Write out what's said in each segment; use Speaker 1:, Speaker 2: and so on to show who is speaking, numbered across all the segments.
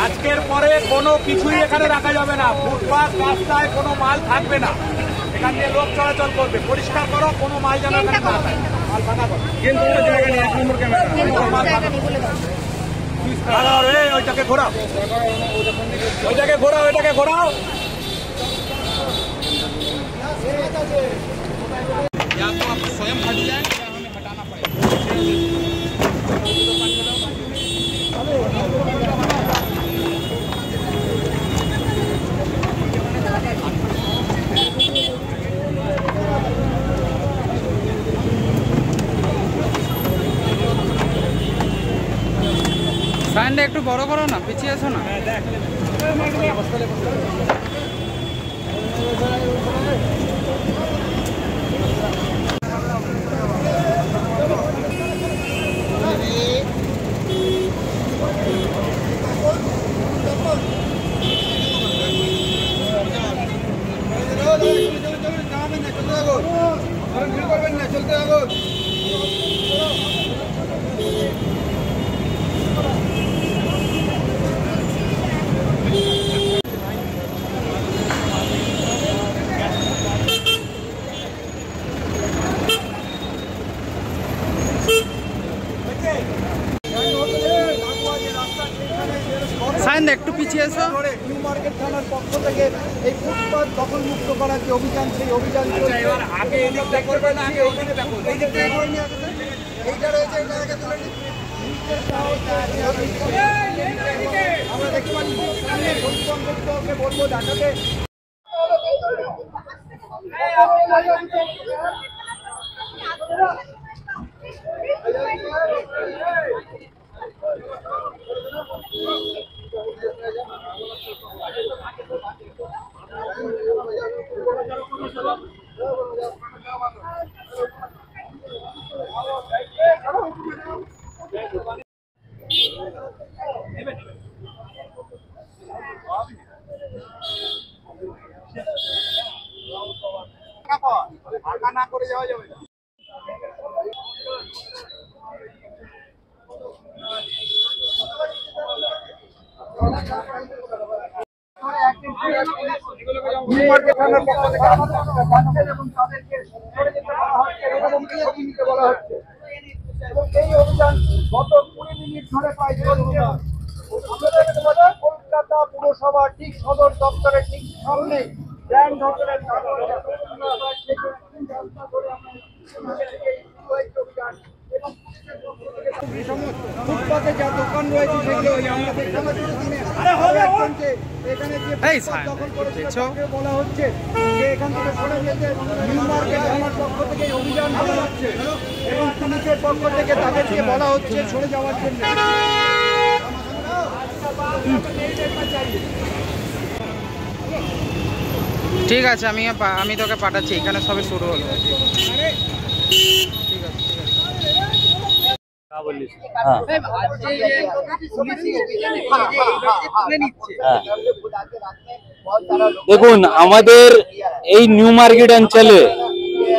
Speaker 1: আজকের পরে কোনো কিছুই এখানে রাখা যাবে না। ফুটপাত রাস্তায় কোনো মাল থাকবে না। এখান থেকে লোক চলাচল করবে। পরিষ্কার করো, কোনো মাল যেন এখানে না থাকে। মাল ভাঙা করো। কিন্তু কোনো জায়গা নেই, 1 নম্বর ক্যামেরা। ওইটাকে ঘোরাও, ওইটাকে ঘোরাও, ওইটাকে ঘোরাও। या तो आप स्वयं हट जाए या हमें हटाना पड़ेगा।
Speaker 2: সাইনটা একটু বড় করো না, পিছিয়ে আসো না। সাইন একটু পিছিয়ে এসো।
Speaker 3: নিউ মার্কেট থানার পক্ষ থেকে এই ফুটপাত দখল মুক্ত করার যে অভিযান, সেই অভিযান
Speaker 1: আগে এদিক দেখতে পারেন, আগে ওখানে দেখো।
Speaker 3: এইটা রয়েছে, এটা আগে তুলে আমরা দেখতে পাচ্ছি বলবো ঢাকাতে
Speaker 1: না করে যাওয়া যাবে না।
Speaker 3: নিউ মার্কেট থানার পক্ষ থেকে এবং তাদেরকে সরে যেতে বলা হচ্ছে এবং ছবি নিতে বলা হচ্ছে এবং এই অভিযান গত 20 মিনিট ধরে প্রায় চলছে। আমরা দেখতে পাচ্ছি কলকাতা পুরসভা ঠিক সদর দপ্তরের ঠিক সামনে গ্র্যান্ড হোটেলের ফুটপাতে যা দোকান রয়েছে সেগুলো এখানে যে দখল করেছে তাকে বলা হচ্ছে যে এখান থেকে সরে যেতে নিউ মার্কেট থানার পক্ষ থেকে অভিযান করা হচ্ছে এবং পুলিশের পক্ষ থেকে তাদেরকে বলা হচ্ছে সরে যাওয়ার জন্য।
Speaker 2: ঠিক আছে, আমি তোকে পাঠাচ্ছি। এখানে সবে শুরু হলো।
Speaker 4: দেখুন, আমাদের এই নিউ মার্কেট অঞ্চলে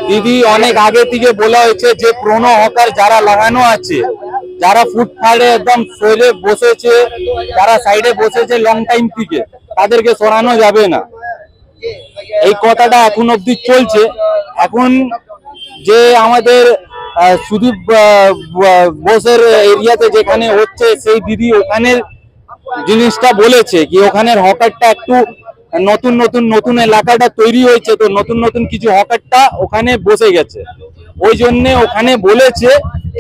Speaker 4: দিদি অনেক আগে থেকে বলা হয়েছে যে পুরনো হকার যারা লাগানো আছে, যারা ফুটপাতে একদম সরে বসেছে, যারা সাইডে বসেছে লং টাইম থেকে, তাদেরকে সরানো যাবে না। এই কথাটা এখন অবধি চলছে। এখন যে আমাদের সুদীপ বোসের এরিয়াতে যেখানে হচ্ছে, সেই দিদি ওখানের জিনিসটা বলেছে কি ওখানের হকারটা একটু নতুন এলাকাটা তৈরি হয়েছে, তো নতুন কিছু হকারটা ওখানে বসে গেছে। ওই জন্য ওখানে বলেছে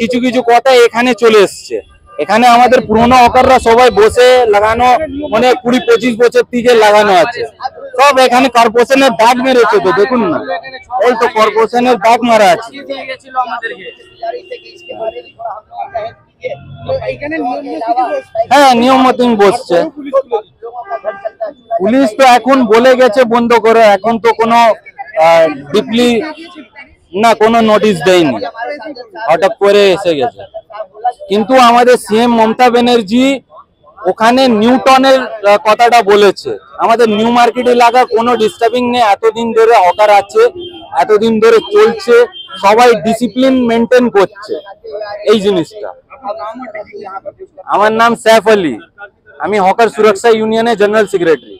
Speaker 4: কিছু কিছু কথা এখানে চলে এসছে। এখানে আমাদের পুরনো হকাররা সবাই বসে লাগানো, মানে 20-25 বছর থেকে লাগানো আছে। সব এখানে কর্পোরেশনের দাগ মেরেছে, তো দেখুন না, ওই তো কর্পোরেশনের দাগ মারা আছে। হ্যাঁ, নিয়ম মতন বসছে। পুলিশ তো এখন বলে গেছে বন্ধ করে, এখন তো কোনো ডিপলি না কোনো নোটিশ দেয়নি, হঠাৎ করে এসে গেছে। কিন্তু আমাদের সিএম মমতা ব্যানার্জি ওখানে নিউটনের কথাটা বলেছে। আমাদের নিউ মার্কেট এলাকা কোনো ডিস্টার্বিং নেই, এতদিন ধরে হকার আছে, এতদিন ধরে চলছে, সবাই ডিসিপ্লিন মেনটেন করছে এই জিনিসটা। আমার নাম সैफ अली, আমি হকার সুরক্ষা ইউনিয়নের জেনারেল সেক্রেটারি।